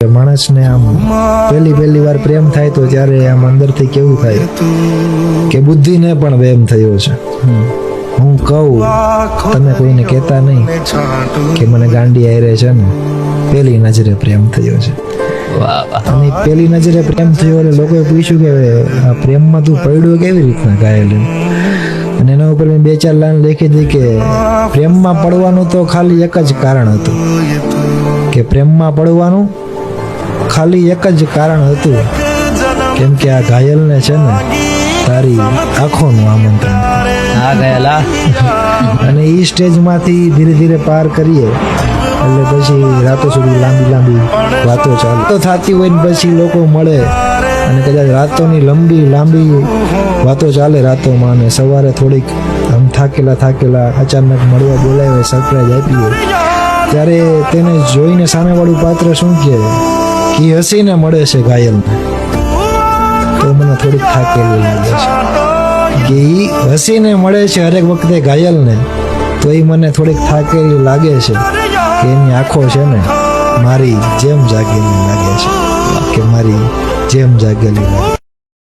માણસને આમ પહેલી વાર પ્રેમ થાય તો ત્યારે આમ અંદરથી કેવું થાય કે બુદ્ધિને પણ વહેમ થયો છે. હું કહું તમે કોઈને કહેતા નહીં કે મને ગાંડી આયરે છે ને પહેલી નજરે પ્રેમ થયો છે. અને પહેલી નજરે પ્રેમ થયો એટલે લોકોએ પૂછ્યું કે આ પ્રેમમાં તું પડ્યો કેવી રીતના ઘાયલ? અને એના ઉપર મેં 2-4 લાઈન લખી હતી કે પ્રેમમાં પડવાનું તો ખાલી એક જ કારણ હતું, કે પ્રેમમાં પડવાનું ખાલી એક જ કારણ હતું, કેમ કે આ ઘાયલને છે ને તારી આંખોનું આમંત્રણ. હા ઘાયલા. અને એ સ્ટેજમાંથી ધીરે ધીરે પાર કરીએ એટલે પછી રાતો સુધી લાંબી વાતો ચાલે તો થતી હોય ને પછી લોકો મળે અને કદાચ રાતોની લાંબી વાતો ચાલે રાતોમાં, અને સવારે થોડીક આમ થાકેલા અચાનક મળવા બોલાવે, સરપ્રાઈઝ આપી હોય ત્યારે તેને જોઈને સામેવાળું પાત્ર શું કહે કે હસીને મળે છે ઘાયલને, તો મને થોડીક થાકેલી લાગે છે. કે એ હસીને મળે છે હરેક વખતે ઘાયલને, તો એ મને થોડીક થાકેલી લાગે છે કે એની આંખો છે ને મારી જેમ જાગેલી લાગે છે, કે મારી જેમ જાગેલી લાગે.